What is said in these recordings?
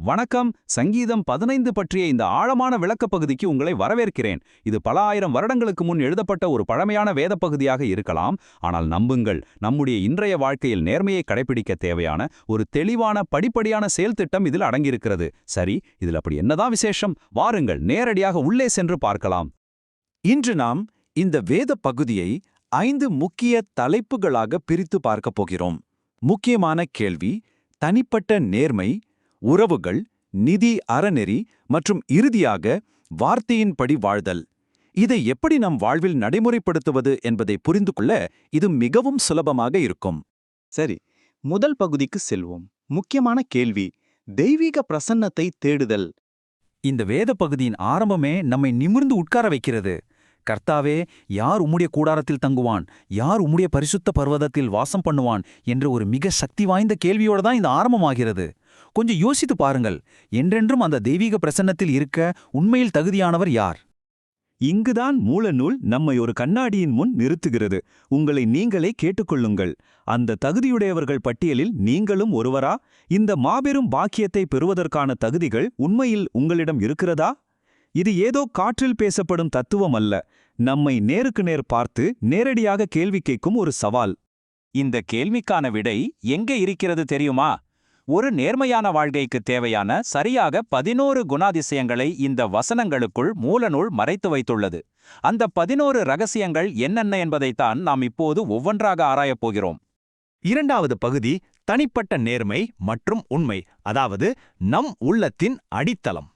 வணக்கம். சங்கீதம் 15 பற்றிய இந்த ஆழமான விளக்கப் பகுதிக்கு உங்களை வரவேற்கிறேன். இது பல ஆயிரம் வருடங்களுக்கு முன் எழுதப்பட்ட ஒரு பழமையான வேத பகுதியாக இருக்கலாம். ஆனால் நம்புங்கள், நம்முடைய இன்றைய வாழ்க்கையில் நேர்மையை கடைபிடிக்க தேவையான ஒரு தெளிவான படிப்படியான செயல்திட்டம் இதில் அடங்கியிருக்கிறது. சரி, இதில் அப்படி என்னதான் விசேஷம்? வாருங்கள், நேரடியாக உள்ளே சென்று பார்க்கலாம். இன்று நாம் இந்த வேத பகுதியை 5 முக்கிய தலைப்புகளாக பிரித்து பார்க்கப் போகிறோம். முக்கியமான கேள்வி: தனிப்பட்ட நேர்மை, உறவுகள், நிதி, அறநெறி மற்றும் இறுதியாக வார்த்தையின்படி வாழ்தல். இதை எப்படி நம் வாழ்வில் நடைமுறைப்படுத்துவது என்பதை புரிந்து கொள்ள இது மிகவும் சுலபமாக இருக்கும். சரி, முதல் பகுதிக்கு செல்வோம். முக்கியமான கேள்வி: தெய்வீக பிரசன்னத்தை தேடுதல். இந்த வேத பகுதியின் ஆரம்பமே நம்மை நிமிர்ந்து உட்கார வைக்கிறது. கர்த்தாவே, யார் உம்முடைய கூடாரத்தில் தங்குவான், யார் உம்முடைய பரிசுத்த பர்வதத்தில் வாசம் பண்ணுவான் என்ற ஒரு மிக சக்தி வாய்ந்த கேள்வியோடு தான் இந்த ஆரம்பமாகிறது. கொஞ்சம் யோசித்து பாருங்கள், என்றென்றும் அந்த தெய்வீக பிரசன்னத்தில் இருக்க உண்மையில் தகுதியானவர் யார்? இங்குதான் மூலநூல் நம்மை ஒரு கண்ணாடியின் முன் நிறுத்துகிறது. உங்களை நீங்களே கேட்டுக்கொள்ளுங்கள், அந்த தகுதியுடையவர்கள் பட்டியலில் நீங்களும் ஒருவரா? இந்த மாபெரும் பாக்கியத்தை பெறுவதற்கான தகுதிகள் உண்மையில் உங்களிடம் இருக்கிறதா? இது ஏதோ காற்றில் பேசப்படும் தத்துவம் அல்ல, நம்மை நேருக்கு நேர் பார்த்து நேரடியாக கேள்வி கேட்கும் ஒரு சவால். இந்த கேள்விக்கான விடை எங்கே இருக்கிறது தெரியுமா? ஒரு நேர்மையான வாழ்க்கைக்கு தேவையான சரியாக 11 குணாதிசயங்களை இந்த வசனங்களுக்குள் மூலநூல் மறைத்து வைத்துள்ளது. அந்த 11 ரகசியங்கள் என்னென்ன என்பதைத்தான் நாம் இப்போது ஒவ்வொன்றாக ஆராயப் போகிறோம். இரண்டாவது பகுதி தனிப்பட்ட நேர்மை மற்றும் உண்மை, அதாவது நம் உள்ளத்தின் அடித்தளம்.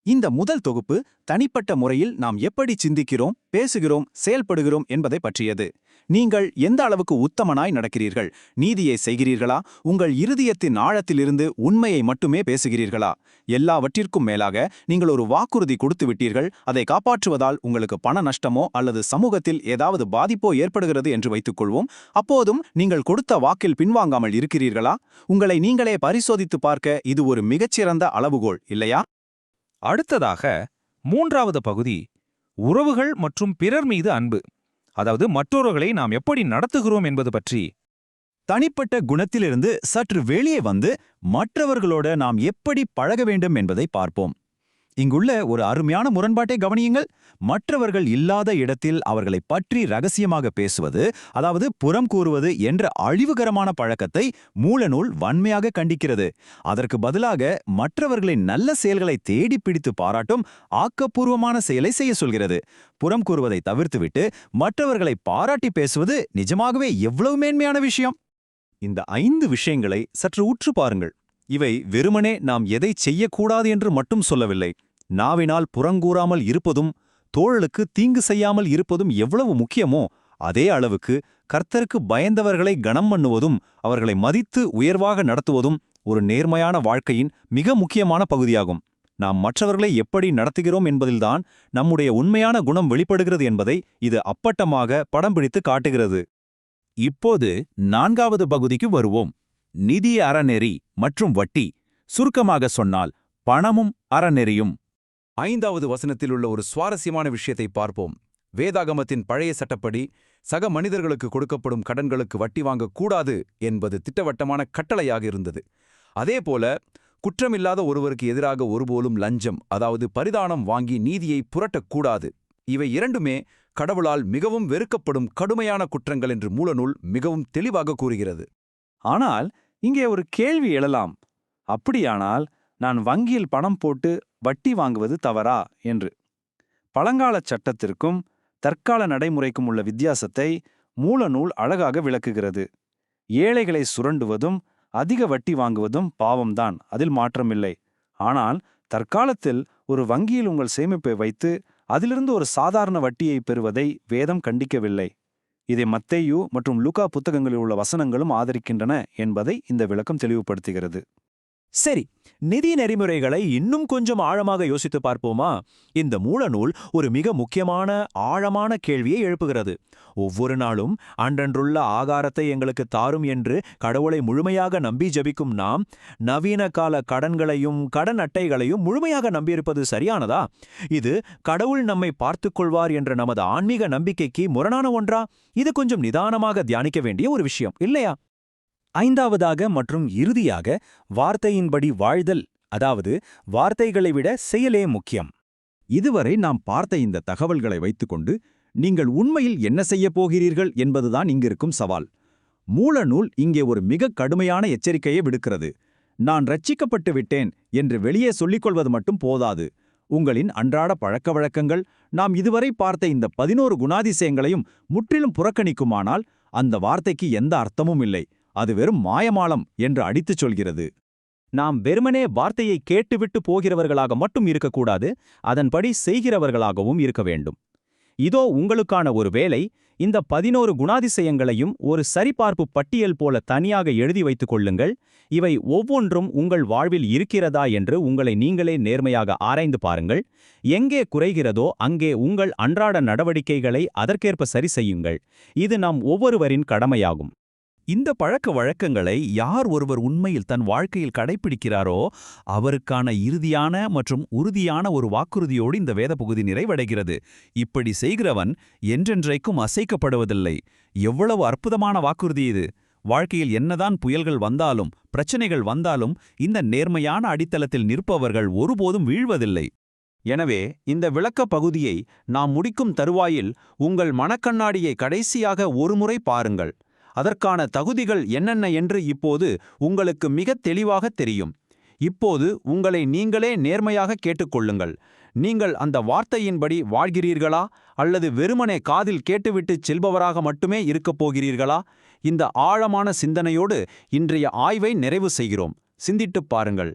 இந்த முதல் தொகுப்பு தனிப்பட்ட முறையில் நாம் எப்படி சிந்திக்கிறோம், பேசுகிறோம், செயல்படுகிறோம் என்பதை பற்றியது. நீங்கள் எந்த அளவுக்கு உத்தமனாய் நடக்கிறீர்கள்? நீதியை செய்கிறீர்களா? உங்கள் இருதயத்தின் ஆழத்திலிருந்து உண்மையை மட்டுமே பேசுகிறீர்களா? எல்லாவற்றிற்கும் மேலாக நீங்கள் ஒரு வாக்குறுதி கொடுத்து விட்டீர்கள், அதை காப்பாற்றுவதால் உங்களுக்கு பண நஷ்டமோ அல்லது சமூகத்தில் ஏதாவது பாதிப்போ ஏற்படுகிறது என்று வைத்துக்கொள்வோம். அப்போதும் நீங்கள் கொடுத்த வாக்கில் பின்வாங்காமல் இருக்கிறீர்களா? உங்களை நீங்களே பரிசோதித்து பார்க்க இது ஒரு மிகச்சிறந்த அளவுகோல், இல்லையா? அடுத்ததாக மூன்றாவது பகுதி உறவுகள் மற்றும் பிறர் மீது அன்பு, அதாவது மற்றவர்களை நாம் எப்படி நடத்துகிறோம் என்பது பற்றி. தனிப்பட்ட குணத்திலிருந்து சற்று வெளியே வந்து மற்றவர்களோட நாம் எப்படி பழக வேண்டும் என்பதை பார்ப்போம். இங்குள்ள ஒரு அருமையான முரண்பாட்டை கவனியுங்கள். மற்றவர்கள் இல்லாத இடத்தில் அவர்களை பற்றி ரகசியமாக பேசுவது, அதாவது புறம் கூறுவது என்ற அழிவுகரமான பழக்கத்தை மூலநூல் வன்மையாக கண்டிக்கிறது. அதற்கு பதிலாக மற்றவர்களின் நல்ல செயல்களை தேடி பிடித்து பாராட்டும் ஆக்கப்பூர்வமான செயலை செய்ய சொல்கிறது. புறம் கூறுவதை தவிர்த்துவிட்டு மற்றவர்களை பாராட்டி பேசுவது நிஜமாகவே எவ்வளவு மேன்மையான விஷயம்! இந்த 5 விஷயங்களை சற்று உற்று பாருங்கள். இவை வெறுமனே நாம் எதை செய்யக்கூடாது என்று மட்டும் சொல்லவில்லை. நாவினால் புறங்கூறாமல் இருப்பதும் தோழலுக்கு தீங்கு செய்யாமல் இருப்பதும் எவ்வளவு முக்கியமோ அதே அளவுக்கு கர்த்தருக்கு பயந்தவர்களை கனம் பண்ணுவதும் அவர்களை மதித்து உயர்வாக நடத்துவதும் ஒரு நேர்மையான வாழ்க்கையின் மிக முக்கியமான பகுதியாகும். நாம் மற்றவர்களை எப்படி நடத்துகிறோம் என்பதில்தான் நம்முடைய உண்மையான குணம் வெளிப்படுகிறது என்பதை இது அப்பட்டமாக படம் பிடித்து காட்டுகிறது. இப்போது 4வது பகுதிக்கு வருவோம். நிதி, அறநெறி மற்றும் வட்டி. சுருக்கமாக சொன்னால் பணமும் அறநெறியும். 5வது வசனத்தில் உள்ள ஒரு சுவாரஸ்யமான விஷயத்தை பார்ப்போம். வேதாகமத்தின் பழைய சட்டப்படி சக மனிதர்களுக்கு கொடுக்கப்படும் கடன்களுக்கு வட்டி வாங்கக்கூடாது என்பது திட்டவட்டமான கட்டளையாக இருந்தது. அதேபோல குற்றமில்லாத ஒருவருக்கு எதிராக ஒருபோலும் லஞ்சம், அதாவது பரிதானம் வாங்கி நீதியை புரட்டக்கூடாது. இவை இரண்டுமே கடவுளால் மிகவும் வெறுக்கப்படும் கடுமையான குற்றங்கள் என்று மூலநூல் மிகவும் தெளிவாக கூறுகிறது. ஆனால் இங்கே ஒரு கேள்வி எழலாம். அப்படியானால் நான் வங்கியில் பணம் போட்டு வட்டி வாங்குவது தவறா என்று. பழங்கால சட்டத்திற்கும் தற்கால நடைமுறைக்கும் உள்ள வித்தியாசத்தை மூலநூல் அழகாக விளக்குகிறது. ஏழைகளை சுரண்டுவதும் அதிக வட்டி வாங்குவதும் பாவம்தான், அதில் மாற்றமில்லை. ஆனால் தற்காலத்தில் ஒரு வங்கியில் உங்கள் சேமிப்பை வைத்து அதிலிருந்து ஒரு சாதாரண வட்டியை பெறுவதை வேதம் கண்டிக்கவில்லை. இதை மத்தேயு மற்றும் லூக்கா புத்தகங்களில் உள்ள வசனங்களும் ஆதரிக்கின்றன என்பதை இந்த விளக்கம் தெளிவுபடுத்துகிறது. சரி, நிதி நெறிமுறைகளை இன்னும் கொஞ்சம் ஆழமாக யோசித்து பார்ப்போமா? இந்த மூலநூல் ஒரு மிக முக்கியமான ஆழமான கேள்வியை எழுப்புகிறது. ஒவ்வொரு நாளும் அன்றன்றுள்ள ஆகாரத்தை எங்களுக்கு தாரும் என்று கடவுளை முழுமையாக நம்பி ஜபிக்கும் நாம் நவீன கால கடன்களையும் கடன் அட்டைகளையும் முழுமையாக நம்பியிருப்பது சரியானதா? இது கடவுள் நம்மை பார்த்துக் கொள்வார் என்ற நமது ஆன்மீக நம்பிக்கைக்கு முரணான ஒன்றா? இது கொஞ்சம் நிதானமாக தியானிக்க வேண்டிய ஒரு விஷயம், இல்லையா? 5வதாக மற்றும் இறுதியாக வார்த்தையின்படி வாழ்தல் அதாவது வார்த்தைகளை விட செயலே முக்கியம். இதுவரை நாம் பார்த்த இந்த தகவல்களை வைத்துக்கொண்டு நீங்கள் உண்மையில் என்ன செய்யப் போகிறீர்கள் என்பதுதான் இங்கிருக்கும் சவால். மூலநூல் இங்கே ஒரு மிக கடுமையான எச்சரிக்கையை விடுக்கிறது. நான் ரட்சிக்கப்பட்டு விட்டேன் என்று வெளியே சொல்லிக்கொள்வது மட்டும் போதாது. உங்களின் அன்றாட பழக்கவழக்கங்கள் நாம் இதுவரை பார்த்த இந்த 11 குணாதிசயங்களையும் முற்றிலும் புறக்கணிக்குமானால் அந்த வார்த்தைக்கு எந்த அர்த்தமும் இல்லை. அது வெறும் மாயமாலம் என்று அடித்துச் சொல்கிறது. நாம் வெறுமனே வார்த்தையை கேட்டுவிட்டு போகிறவர்களாக மட்டும் இருக்கக்கூடாது, அதன்படி செய்கிறவர்களாகவும் இருக்க வேண்டும். இதோ உங்களுக்கான ஒரு வேலை. இந்த 11 குணாதிசயங்களையும் ஒரு சரிபார்ப்பு பட்டியல் போல தனியாக எழுதி வைத்துக் கொள்ளுங்கள். இவை ஒவ்வொன்றும் உங்கள் வாழ்வில் இருக்கிறதா என்று உங்களை நீங்களே நேர்மையாக ஆராய்ந்து பாருங்கள். எங்கே குறைகிறதோ அங்கே உங்கள் அன்றாட நடவடிக்கைகளை அதற்கேற்ப சரி செய்யுங்கள். இது நம் ஒவ்வொருவரின் கடமையாகும். இந்த பழக்க வழக்கங்களை யார் ஒருவர் உண்மையில் தன் வாழ்க்கையில் கடைப்பிடிக்கிறாரோ அவருக்கான இறுதியான மற்றும் உறுதியான ஒரு வாக்குறுதியோடு இந்த வேத பகுதி நிறைவடைகிறது. இப்படி செய்கிறவன் என்றென்றைக்கும் அசைக்கப்படுவதில்லை. எவ்வளவு அற்புதமான வாக்குறுதி இது! வாழ்க்கையில் என்னதான் புயல்கள் வந்தாலும் பிரச்சனைகள் வந்தாலும் இந்த நேர்மையான அடித்தளத்தில் நிற்பவர்கள் ஒருபோதும் வீழ்வதில்லை. எனவே இந்த விளக்க பகுதியை நாம் முடிக்கும் தருவாயில் உங்கள் மனக்கண்ணாடியை கடைசியாக ஒருமுறை பாருங்கள். அதற்கான தகுதிகள் என்னென்ன என்று இப்போது உங்களுக்கு மிகத் தெளிவாக தெரியும். இப்போது உங்களை நீங்களே நேர்மையாக கேட்டுக்கொள்ளுங்கள். நீங்கள் அந்த வார்த்தையின்படி வாழ்கிறீர்களா அல்லது வெறுமனே காதில் கேட்டுவிட்டு செல்பவராக மட்டுமே இருக்கப் போகிறீர்களா? இந்த ஆழமான சிந்தனையோடு இன்றைய ஆய்வை நிறைவு செய்கிறோம். சிந்தித்துப் பாருங்கள்.